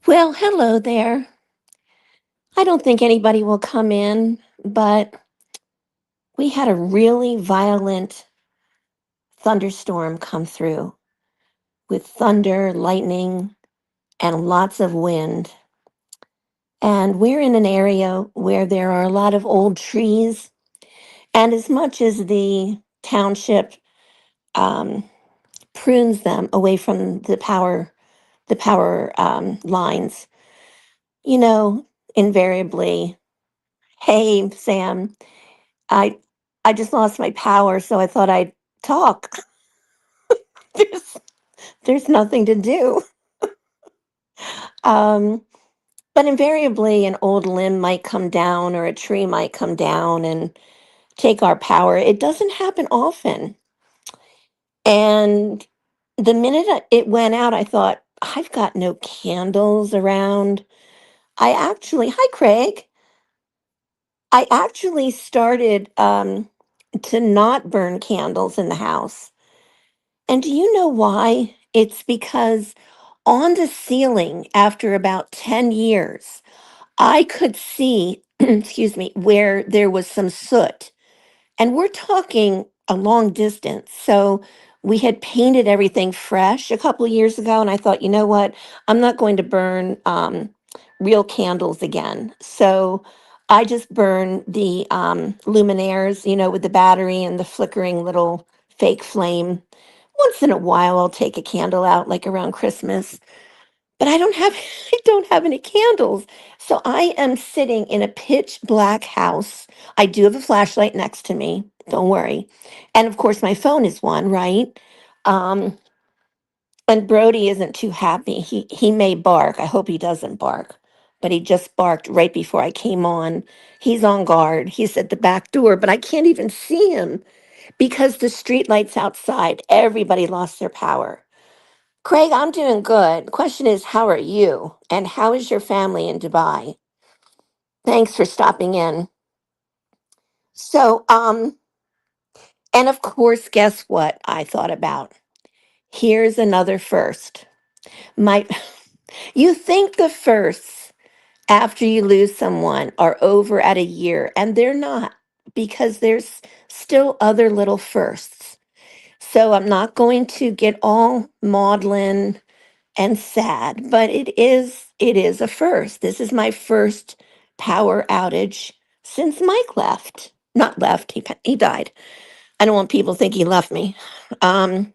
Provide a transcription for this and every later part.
Well, hello there. I don't think anybody will come in, but we had a really violent thunderstorm come through with thunder, lightning, and lots of wind. And we're in an area where there are a lot of old trees. And as much as the township um, prunes them away from the power lines, you know, invariably, hey, Sam, I I just lost my power, so I thought I'd talk. there's there's nothing to do. Um, but invariably an old limb might come down or a tree might come down and take our power. It doesn't happen often. And the minute it went out, I thought, I've got no candles around. Hi Craig. I actually started to not burn candles in the house. And do you know why? It's because on the ceiling, after about 10 years, I could see, excuse me, where there was some soot. And we're talking a long distance. So we had painted everything fresh a couple of years ago. And I thought, you know what? I'm not going to burn real candles again. So I just burn the luminaires, with the battery and the flickering little fake flame. Once in a while, I'll take a candle out, like around Christmas, but I don't have I don't have any candles. So I am sitting in a pitch black house. I do have a flashlight next to me. Don't worry. And of course my phone is one, right? Um and Brody isn't too happy. He may bark. I hope he doesn't bark. But he just barked right before I came on. He's on guard. He's at the back door, but I can't even see him because the street lights outside. Everybody lost their power. Craig, I'm doing good. Question is, how are you? And how is your family in Dubai? Thanks for stopping in. So, and of course, guess what I thought about? Here's another first. My, you think the firsts after you lose someone are over at a year, and they're not because there's still other little firsts. So I'm not going to get all maudlin and sad, but it is a first. This is my first power outage since Mike left. Not left, he died. I don't want people to think he left me. Um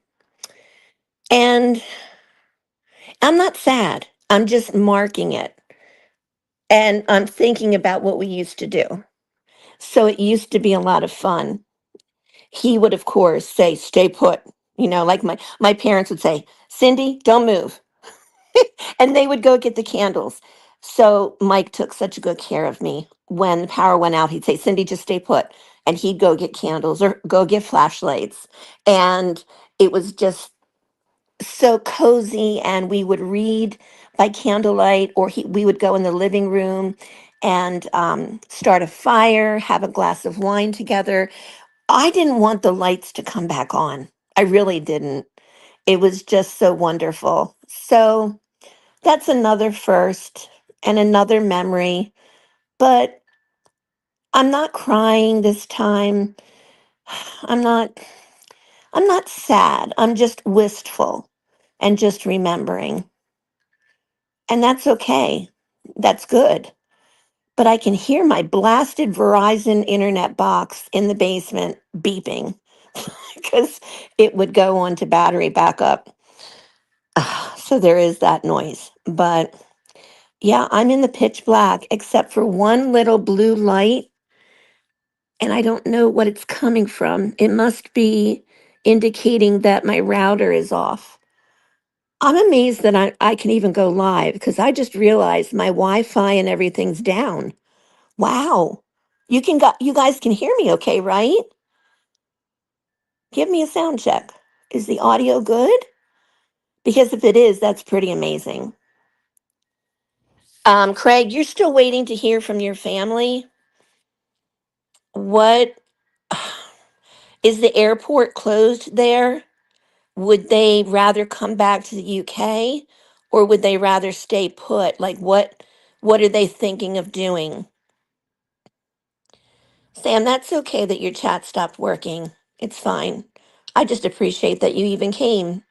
and I'm not sad. I'm just marking it. And I'm thinking about what we used to do. So it used to be a lot of fun. He would of course say stay put. Like my parents would say, "Cindy, don't move." And they would go get the candles. So Mike took such good care of me. When the power went out, he'd say, "Cindy, just stay put." And he'd go get candles or go get flashlights. And it was just so cozy. And we would read by candlelight, or we would go in the living room and start a fire, have a glass of wine together. I didn't want the lights to come back on. I really didn't. It was just so wonderful. So that's another first and another memory, but I'm not crying this time. I'm not I'm not sad. I'm just wistful and just remembering. And that's okay. That's good. But I can hear my blasted Verizon internet box in the basement beeping because it would go on to battery backup. So there is that noise. But yeah, I'm in the pitch black except for one little blue light, and I don't know what it's coming from. It must be indicating that my router is off. I'm amazed that I can even go live because I just realized my Wi-Fi and everything's down. Wow. You guys can hear me okay, right? Give me a sound check. Is the audio good? Because if it is, that's pretty amazing. Craig, you're still waiting to hear from your family. What is the airport closed there? Would they rather come back to the UK, or would they rather stay put? Like what are they thinking of doing? Sam, that's okay that your chat stopped working. It's fine. I just appreciate that you even came.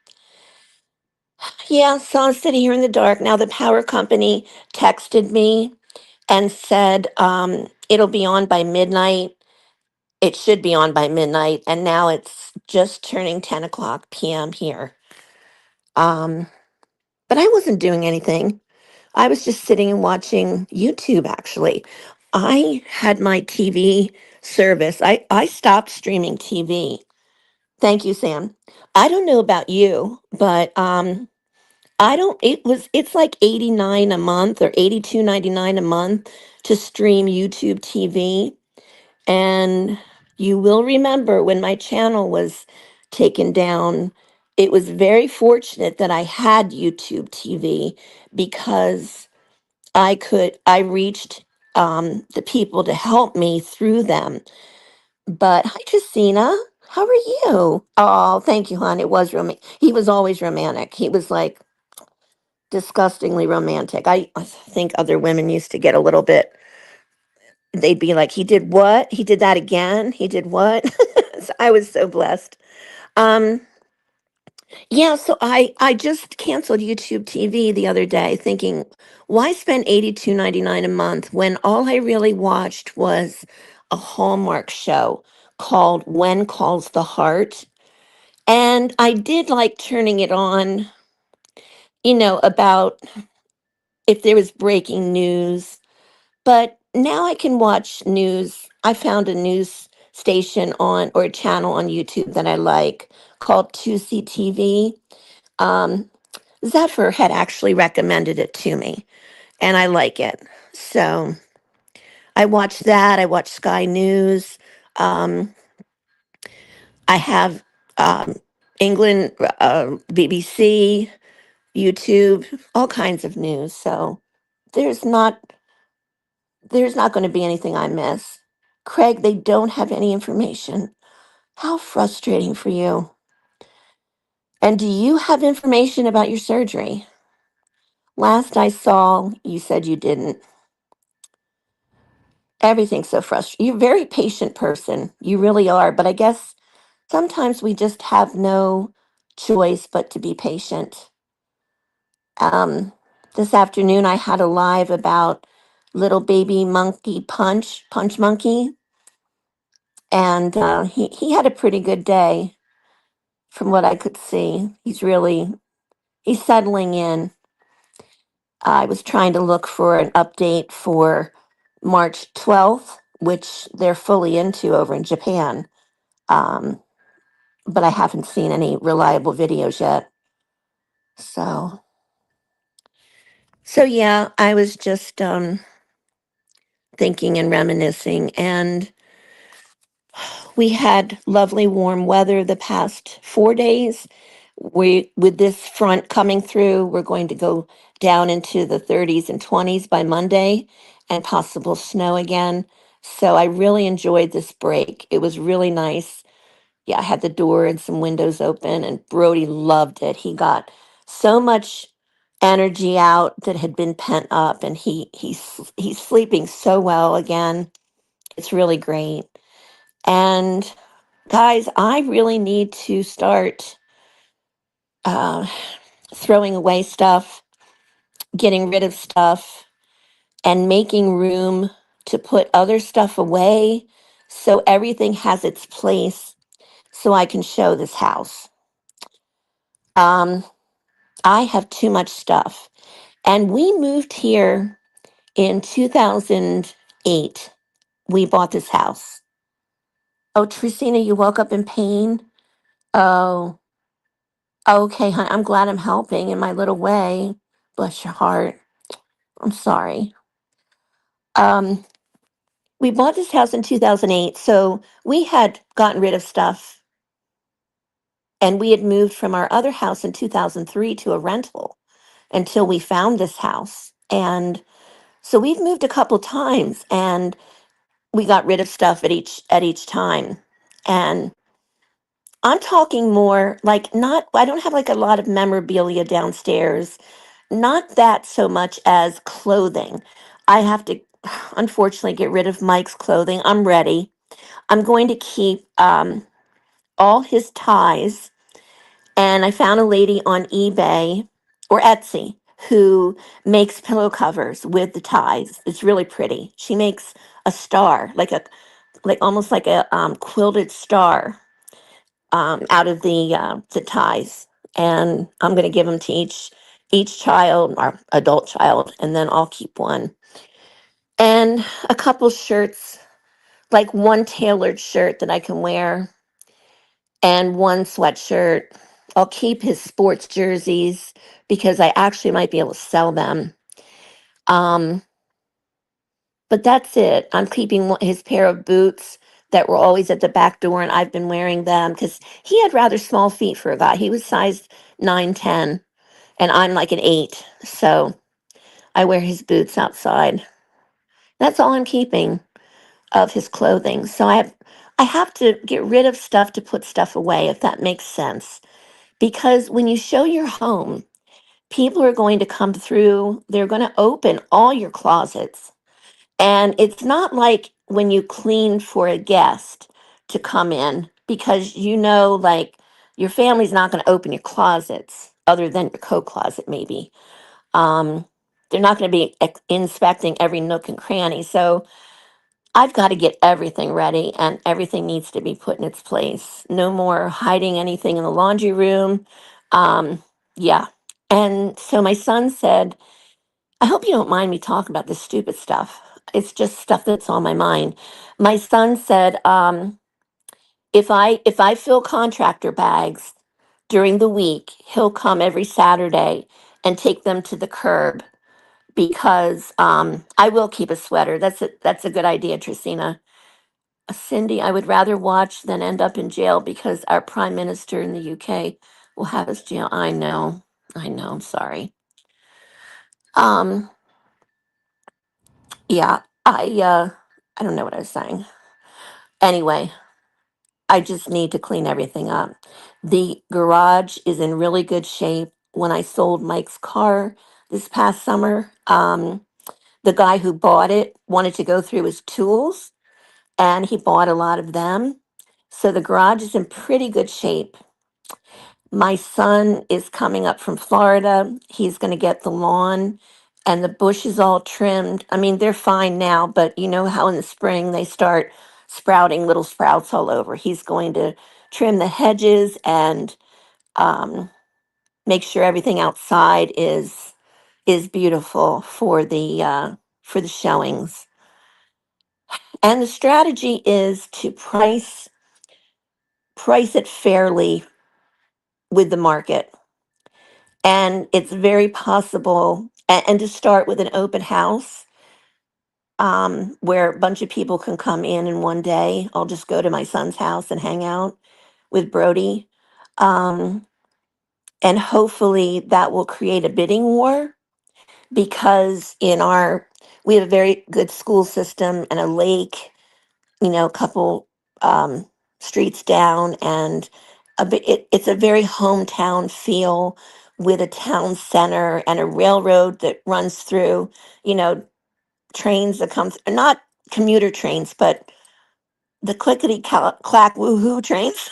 Yeah, so I'm sitting here in the dark. Now the power company texted me and said it'll be on by midnight. It should be on by midnight, and now it's just turning 10 o'clock p.m. here. Um, but I wasn't doing anything. I was just sitting and watching YouTube, actually. I had my TV service. I stopped streaming TV. Thank you, Sam. I don't know about you, but I don't it's like 89 a month or 82.99 a month to stream YouTube TV. And you will remember when my channel was taken down, it was very fortunate that I had YouTube TV because I reached the people to help me through them. But hi, Christina. How are you? Oh, thank you, hon. It was romantic. He was always romantic. He was like disgustingly romantic. I think other women used to get a little bit, they'd be like, he did what? He did that again? He did what? So I was so blessed. Um, yeah, so I just canceled YouTube TV the other day thinking, why spend 82.99 a month when all I really watched was a Hallmark show called When Calls the Heart. And I did like turning it on, about if there was breaking news. But now I can watch news. I found a news station on or a channel on YouTube that I like called 2CTV. Um, Zephyr had actually recommended it to me, and I like it. So I watch that. I watch Sky News. Um, I have um, England, BBC, YouTube, all kinds of news. So there's not there's not going to be anything I miss. Craig, they don't have any information. How frustrating for you. And do you have information about your surgery? Last I saw, you said you didn't. Everything's so frustrating. You're a very patient person. You really are. But I guess sometimes we just have no choice but to be patient. Um, this afternoon, I had a live about little baby monkey Punch Monkey. And he had a pretty good day from what I could see. He's settling in. I was trying to look for an update for March 12th, which they're fully into over in Japan. Um, but I haven't seen any reliable videos yet. So, so yeah, I was just thinking and reminiscing, and we had lovely warm weather the past 4 days. With this front coming through, we're going to go down into the 30s and 20s by Monday and possible snow again. So I really enjoyed this break. It was really nice. Yeah, I had the door and some windows open, and Brody loved it. He got so much energy out that had been pent up, and he's sleeping so well again. It's really great. And guys, I really need to start uh, throwing away stuff, getting rid of stuff, and making room to put other stuff away so everything has its place so I can show this house. Um, I have too much stuff. And we moved here in 2008. We bought this house. Oh, Tristina, you woke up in pain? Oh, okay, hon. I'm glad I'm helping in my little way. Bless your heart. I'm sorry. Um, we bought this house in 2008, so we had gotten rid of stuff, and we had moved from our other house in 2003 to a rental until we found this house. And so we've moved a couple times, and we got rid of stuff at each time. And I'm talking more like, not I don't have like a lot of memorabilia downstairs. Not that so much as clothing. I have to unfortunately get rid of Mike's clothing. I'm ready. I'm going to keep all his ties. And I found a lady on eBay or Etsy who makes pillow covers with the ties. It's really pretty. She makes a star, like almost like a quilted star out of the ties, and I'm going to give them to each child or adult child, and then I'll keep one and a couple shirts, like one tailored shirt that I can wear and one sweatshirt. I'll keep his sports jerseys because I actually might be able to sell them. Um, but that's it. I'm keeping his pair of boots that were always at the back door, and I've been wearing them because he had rather small feet for a guy. He was size 9, 10, and I'm like an 8. So I wear his boots outside. That's all I'm keeping of his clothing. So I have to get rid of stuff to put stuff away, if that makes sense. Because when you show your home, people are going to come through, they're going to open all your closets. And it's not like when you clean for a guest to come in, because like your family's not going to open your closets other than your coat closet, maybe. Um, they're not going to be inspecting every nook and cranny. So I've got to get everything ready and everything needs to be put in its place. No more hiding anything in the laundry room. Yeah. And so my son said, I hope you don't mind me talking about this stupid stuff. It's just stuff that's on my mind. My son said, if I fill contractor bags during the week, he'll come every Saturday and take them to the curb because I will keep a sweater. That's a good idea, Tracina. Cindy, I would rather watch than end up in jail because our prime minister in the UK will have us jail. I know, I'm sorry. Um, yeah, I don't know what I was saying. Anyway, I just need to clean everything up. The garage is in really good shape. When I sold Mike's car this past summer, the guy who bought it wanted to go through his tools and he bought a lot of them. So the garage is in pretty good shape. My son is coming up from Florida. He's going to get the lawn and the bushes all trimmed. I mean, they're fine now, but you know how in the spring they start sprouting little sprouts all over. He's going to trim the hedges and um, make sure everything outside is beautiful for the showings. And the strategy is to price it fairly with the market. And it's very possible, and to start with an open house where a bunch of people can come in one day. I'll just go to my son's house and hang out with Brody. Um, and hopefully that will create a bidding war because we have a very good school system and a lake, a couple um, streets down, and it's a very hometown feel with a town center and a railroad that runs through, you know, trains that come, not commuter trains, but the clickety clack woohoo trains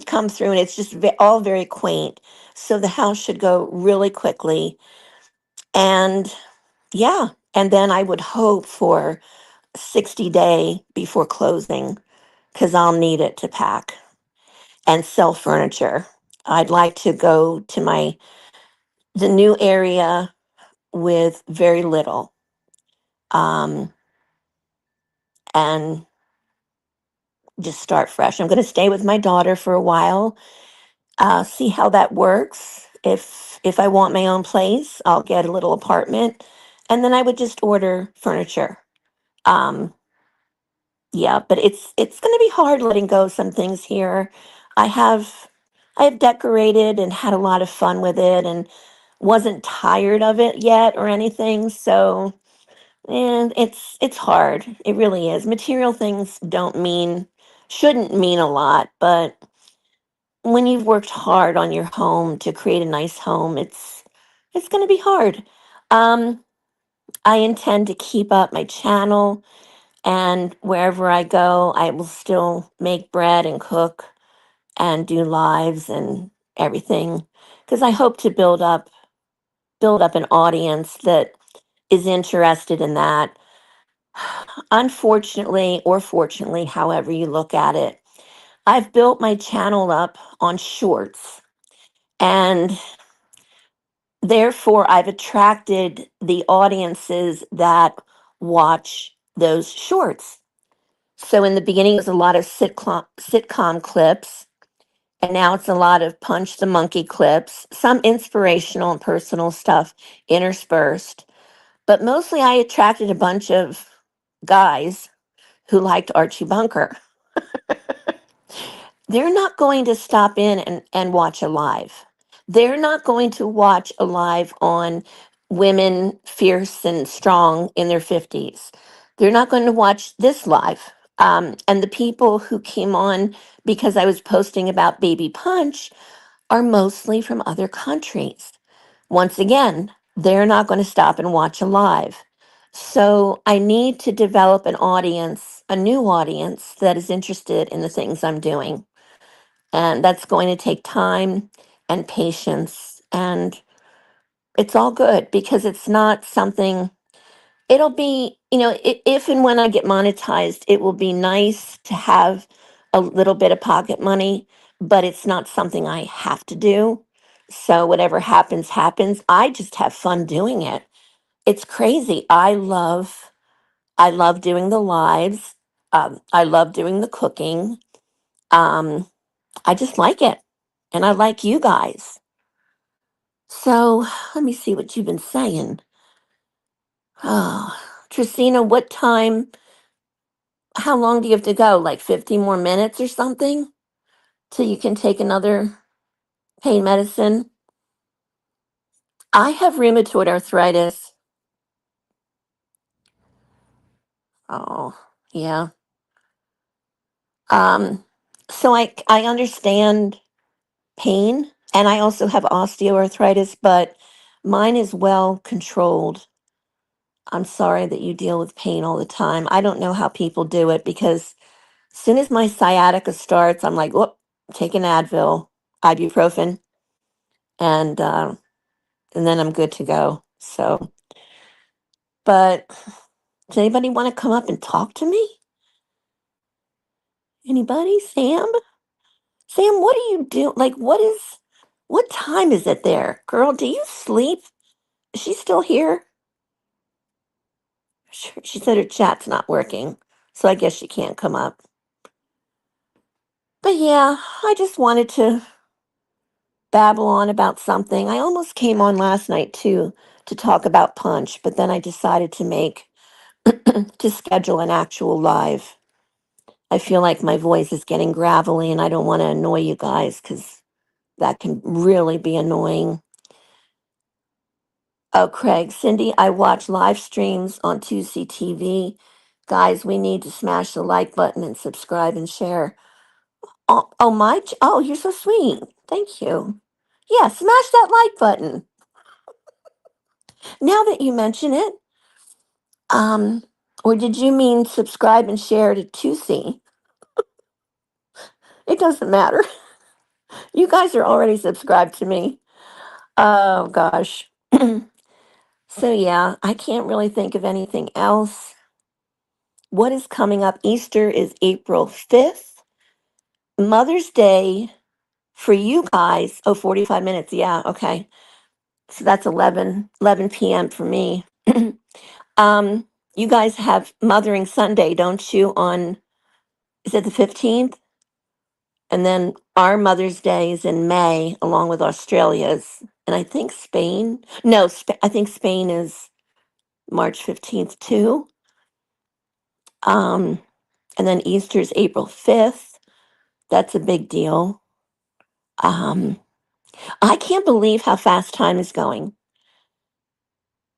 come through, and it's just all very quaint. So the house should go really quickly. And yeah, and then I would hope for 60-day before closing because I'll need it to pack and sell furniture. I'd like to go to the new area with very little, um, and just start fresh. I'm going to stay with my daughter for a while, see how that works. If I want my own place, I'll get a little apartment, and then I would just order furniture. Um, yeah, but it's going to be hard letting go of some things here. I have I have decorated and had a lot of fun with it, and wasn't tired of it yet or anything. So, and it's hard. It really is. Material things shouldn't mean a lot, but when you've worked hard on your home to create a nice home, It's going to be hard. Um, I intend to keep up my channel, and wherever I go, I will still make bread and cook and do lives and everything because I hope to build up an audience that is interested in that. Unfortunately, or fortunately, however you look at it, I've built my channel up on shorts, and therefore I've attracted the audiences that watch those shorts. So in the beginning, it was a lot of sitcom clips, and now it's a lot of Punch the Monkey clips, some inspirational and personal stuff interspersed. But mostly, I attracted a bunch of guys who liked Archie Bunker. They're not going to stop in and watch a live. They're not going to watch a live on women fierce and strong in their 50s. They're not going to watch this live. And the people who came on because I was posting about Baby Punch are mostly from other countries. Once again, they're not going to stop and watch a live. So I need to develop an audience, a new audience that is interested in the things I'm doing. And that's going to take time and patience. And it's all good because it's not something, it'll be, if and when I get monetized, it will be nice to have a little bit of pocket money, but it's not something I have to do. So whatever happens, happens. I just have fun doing it. It's crazy. I love doing the lives. I love doing the cooking. Um, I just like it. And I like you guys. So let me see what you've been saying. Oh, Tristina, what time? How long do you have to go? Like 50 more minutes or something till you can take another pain medicine? I have rheumatoid arthritis. Oh, yeah. Um, so I understand pain, and I also have osteoarthritis, but mine is well controlled. I'm sorry that you deal with pain all the time. I don't know how people do it because as soon as my sciatica starts, I'm like, whoop, take an Advil, ibuprofen, and then I'm good to go. So, but does anybody want to come up and talk to me? Anybody? Sam? Sam, what do you do? Like, what time is it there? Girl, do you sleep? Is she still here? She said her chat's not working, so I guess she can't come up. But yeah, I just wanted to babble on about something. I almost came on last night too to talk about Punch, but then I decided to schedule an actual live. I feel like my voice is getting gravelly and I don't want to annoy you guys because that can really be annoying. Oh, Craig, Cindy, I watch live streams on 2C TV. Guys, we need to smash the like button and subscribe and share. Oh, you're so sweet. Thank you. Yeah, smash that like button. Now that you mention it, um, or did you mean subscribe and share to 2C? It doesn't matter. You guys are already subscribed to me. Oh gosh. So yeah, I can't really think of anything else. What is coming up? Easter is April 5th. Mother's Day for you guys. Oh, 45 minutes. Yeah, okay. So that's 11 p.m. for me. um, you guys have Mothering Sunday, don't you, on, is it the 15th? And then our Mother's Day is in May, along with Australia's. And I think Spain, no, I think Spain is March 15th too. Um, and then Easter's April 5th. That's a big deal. Um, I can't believe how fast time is going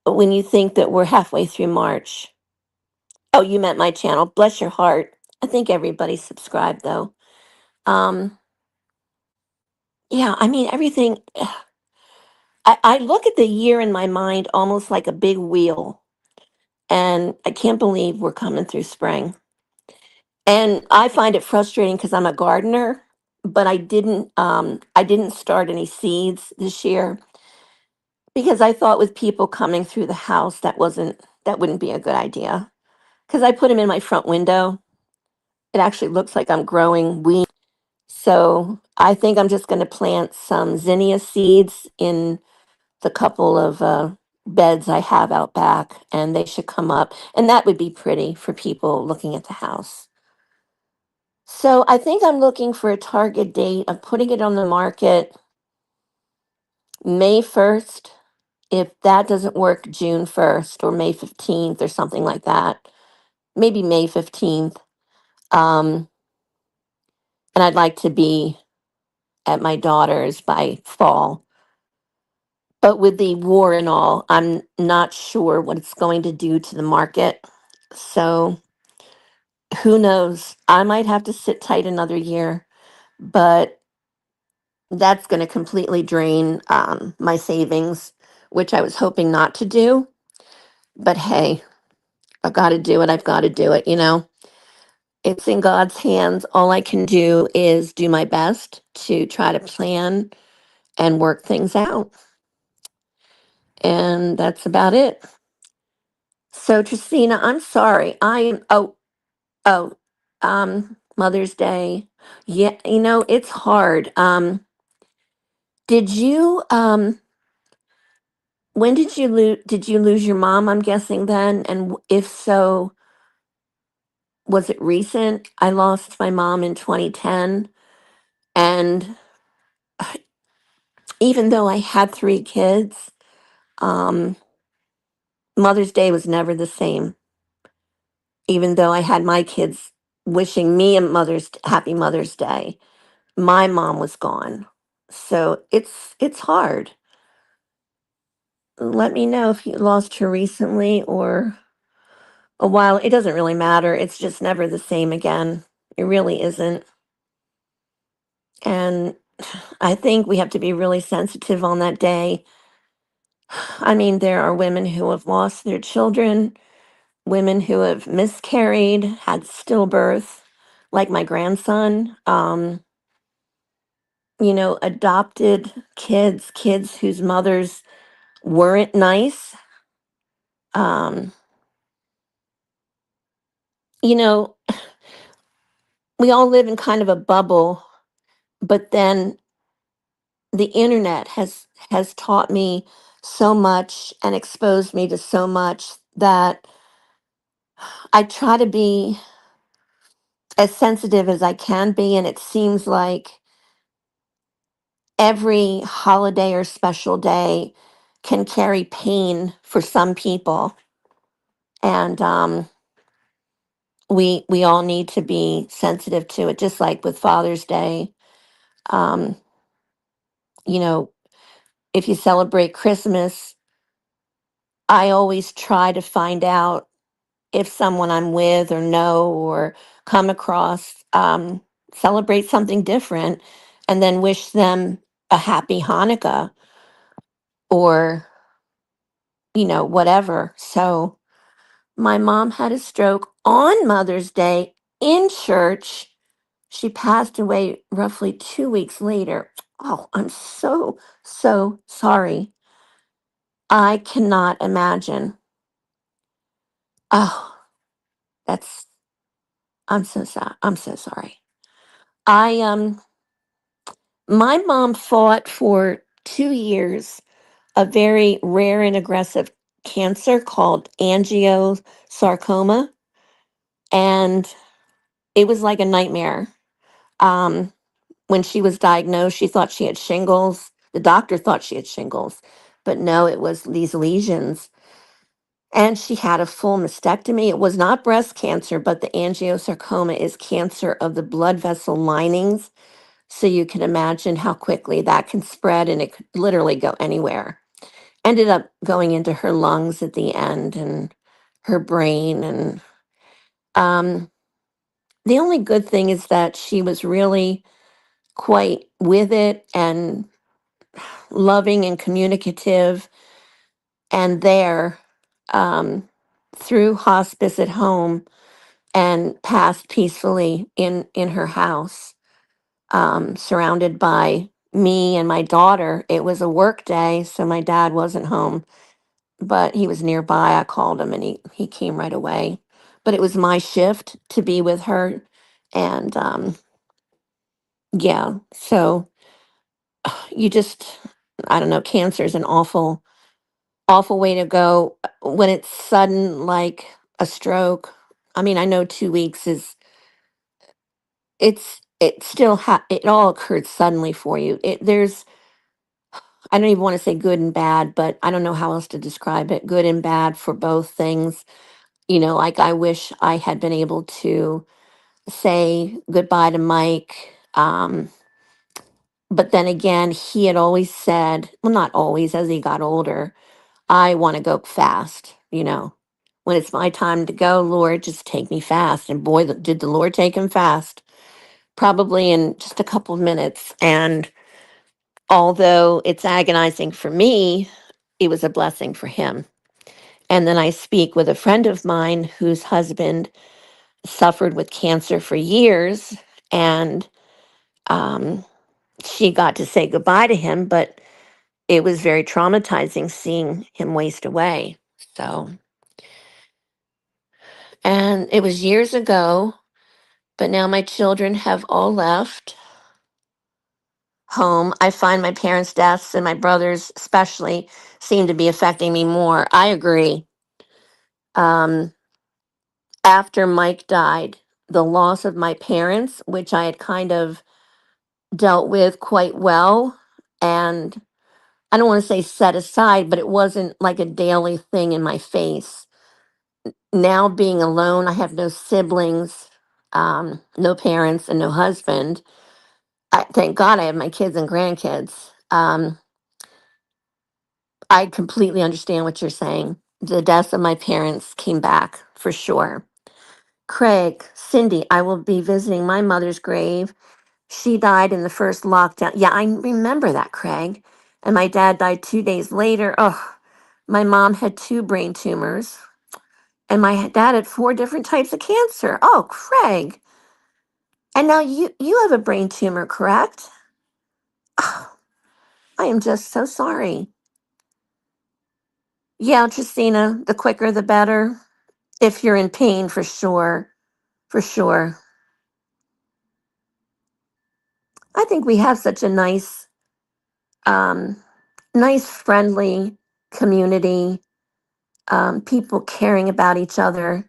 when you think that we're halfway through March. Oh, you meant my channel. Bless your heart. I think everybody's subscribed though. Um, yeah, I mean everything. I look at the year in my mind almost like a big wheel, and I can't believe we're coming through spring. And I find it frustrating because I'm a gardener, but I didn't start any seeds this year because I thought with people coming through the house that wouldn't be a good idea. Because I put them in my front window. It actually looks like I'm growing weeds. So I think I'm just going to plant some zinnia seeds in the couple of beds I have out back, and they should come up. And that would be pretty for people looking at the house. So I think I'm looking for a target date of putting it on the market May 1st. If that doesn't work, June 1st or May 15th or something like that. Maybe May 15th. Um, and I'd like to be at my daughter's by fall. But with the war and all, I'm not sure what it's going to do to the market. So who knows? I might have to sit tight another year, but that's going to completely drain my savings, which I was hoping not to do. But hey, I've got to do it. I've got to do it. It's in God's hands. All I can do is do my best to try to plan and work things out. And that's about it. So, Tristina, I'm sorry. Oh, Mother's Day. Yeah, it's hard. Did you, when did you lose your mom, I'm guessing then? And if so, was it recent? I lost my mom in 2010. And even though I had three kids, um, Mother's Day was never the same. Even though I had my kids wishing me a happy Mother's Day, my mom was gone. So it's hard. Let me know if you lost her recently or a while. It doesn't really matter. It's just never the same again. It really isn't. And I think we have to be really sensitive on that day. I mean, there are women who have lost their children, women who have miscarried, had stillbirth, like my grandson. Adopted kids, kids whose mothers weren't nice. Um, you know, we all live in kind of a bubble, but then the internet has taught me so much and exposed me to so much that I try to be as sensitive as I can be, and it seems like every holiday or special day can carry pain for some people, and we all need to be sensitive to it, just like with Father's Day. um you know if you celebrate Christmas, I always try to find out if someone I'm with or know or come across celebrate something different, and then wish them a happy Hanukkah or whatever. So my mom had a stroke on Mother's Day in church. She passed away roughly 2 weeks later. Oh, I'm so, so sorry. I cannot imagine. Oh, that's, I'm so sorry. I'm so sorry. I, my mom fought for 2 years a very rare and aggressive cancer called angiosarcoma. And it was like a nightmare. Um, when she was diagnosed, she thought she had shingles. The doctor thought she had shingles, but no, it was these lesions. And she had a full mastectomy. It was not breast cancer, but the angiosarcoma is cancer of the blood vessel linings. So you can imagine how quickly that can spread, and it could literally go anywhere. Ended up going into her lungs at the end and her brain. And um, the only good thing is that she was really quite with it, and loving and communicative and there, um, through hospice at home and passed peacefully in her house, surrounded by me and my daughter. It was a work day, so my dad wasn't home, but he was nearby. I called him and he came right away. But it was my shift to be with her. And yeah, so you just, I don't know, cancer is an awful, awful way to go when it's sudden, like a stroke. I mean, I know 2 weeks is, it still, it all occurred suddenly for you. I don't even want to say good and bad, but I don't know how else to describe it. Good and bad for both things. You know, like I wish I had been able to say goodbye to Mike. But then again, he had always said, well, not always, as he got older, I want to go fast, you know. When it's my time to go, Lord, just take me fast. And boy, did the Lord take him fast, probably in just a couple of minutes. And although it's agonizing for me, it was a blessing for him. And then I speak with a friend of mine whose husband suffered with cancer for years. And um, she got to say goodbye to him, but it was very traumatizing seeing him waste away. So, and it was years ago, but now my children have all left home. I find my parents' deaths and my brothers, especially, seem to be affecting me more. I agree. Um, After Mike died, the loss of my parents, which I had kind of dealt with quite well, and I don't want to say set aside, but it wasn't like a daily thing in my face. Now being alone, I have no siblings, no parents, and no husband. Thank God I have my kids and grandkids. I completely understand what you're saying. The deaths of my parents came back for sure. Craig, Cindy, I will be visiting my mother's grave. She died in the first lockdown. Yeah, I remember that, Craig. And my dad died 2 days later. Oh, my mom had two brain tumors, and my dad had four different types of cancer. Oh, Craig. And now you have a brain tumor, correct? Oh, I am just so sorry. Yeah, Justina, the quicker the better. If you're in pain, for sure. For sure. I think we have such a um, nice, friendly community, people caring about each other.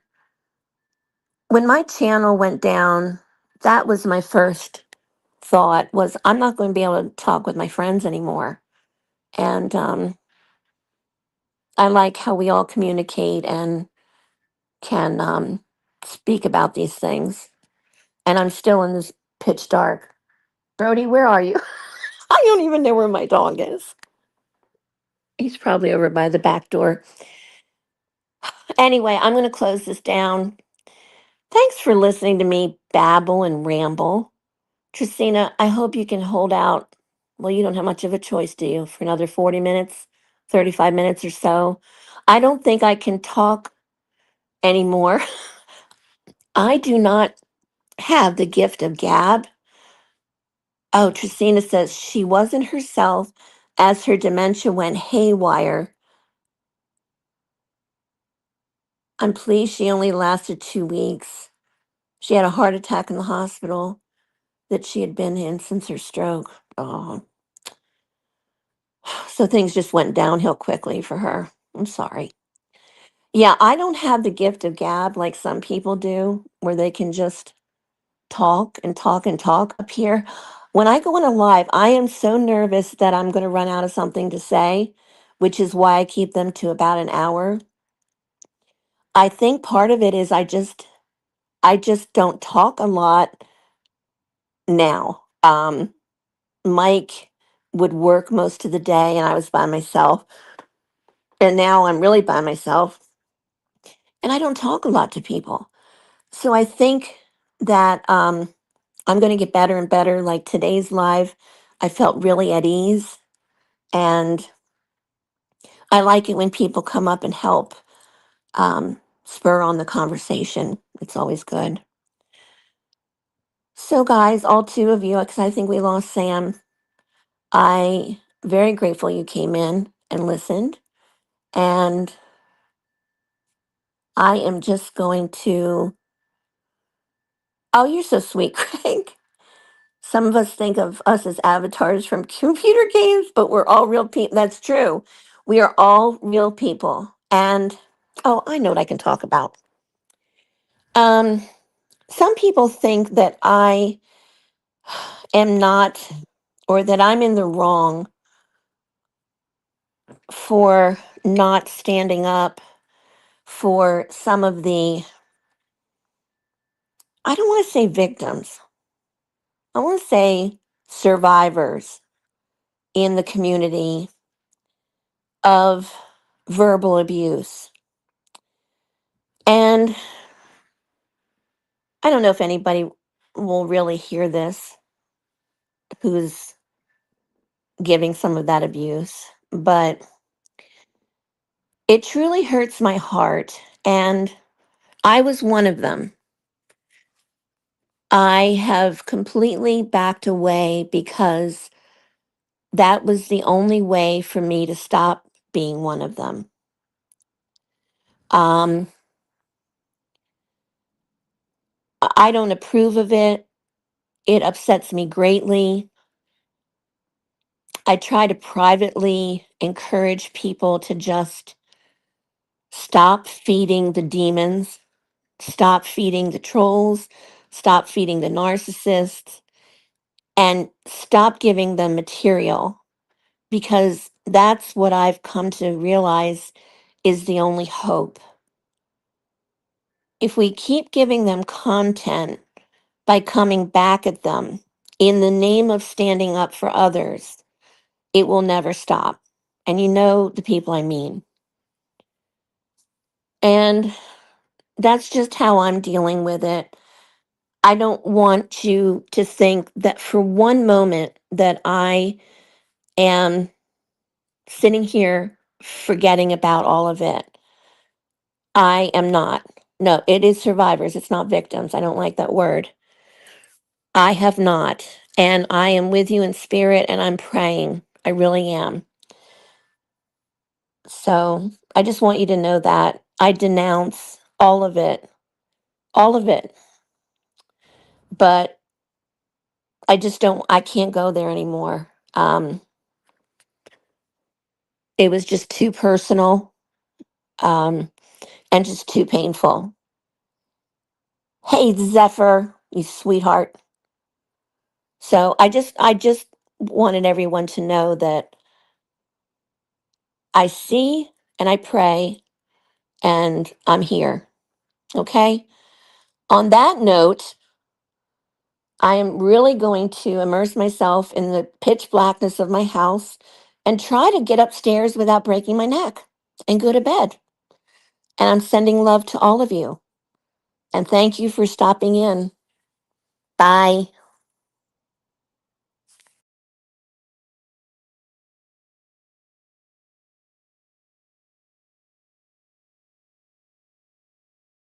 When my channel went down, that was my first thought was I'm not going to be able to talk with my friends anymore. And I like how we all communicate and can speak about these things. And I'm still in this pitch dark. Brody, where are you? I don't even know where my dog is. He's probably over by the back door. Anyway, I'm going to close this down. Thanks for listening to me babble and ramble. Christina, I hope you can hold out. Well, you don't have much of a choice, do you? For another 40 minutes, 35 minutes or so. I don't think I can talk anymore. I do not have the gift of gab. Oh, Tristina says she wasn't herself as her dementia went haywire. I'm pleased she only lasted 2 weeks. She had a heart attack in the hospital that she had been in since her stroke. Oh, so things just went downhill quickly for her. I'm sorry. Yeah, I don't have the gift of gab like some people do, where they can just talk and talk and talk up here. When I go on a live, I am so nervous that I'm going to run out of something to say, which is why I keep them to about an hour. I think part of it is I just don't talk a lot now. Mike would work most of the day and I was by myself. And now I'm really by myself and I don't talk a lot to people. So I think that I'm going to get better and better. Like today's live, I felt really at ease. And I like it when people come up and help spur on the conversation. It's always good. So, guys, all two of you, because I think we lost Sam, I very grateful you came in and listened. And I am just going to, oh, you're so sweet, Craig. Some of us think of us as avatars from computer games, but we're all real people. That's true. We are all real people. And oh, I know what I can talk about. Um, some people think that I am not, or that I'm in the wrong for not standing up for some of the, I don't want to say victims, I want to say survivors in the community of verbal abuse. And I don't know if anybody will really hear this who's giving some of that abuse, but it truly hurts my heart. And I was one of them. I have completely backed away because that was the only way for me to stop being one of them. Um, I don't approve of it. It upsets me greatly. I try to privately encourage people to just stop feeding the demons, stop feeding the trolls, stop feeding the narcissists, and stop giving them material, because that's what I've come to realize is the only hope. If we keep giving them content by coming back at them in the name of standing up for others, it will never stop. And you know the people I mean. And that's just how I'm dealing with it. I don't want you to think that for one moment that I am sitting here forgetting about all of it. I am not. No, it is survivors. It's not victims. I don't like that word. I have not. And I am with you in spirit and I'm praying. I really am. So I just want you to know that I denounce all of it, all of it. But I just don't, I can't go there anymore. It was just too personal, um, and just too painful. Hey, Zephyr, you sweetheart. So I just wanted everyone to know that I see and I pray and I'm here. Okay. On that note, I am really going to immerse myself in the pitch blackness of my house and try to get upstairs without breaking my neck and go to bed. And I'm sending love to all of you. And thank you for stopping in. Bye.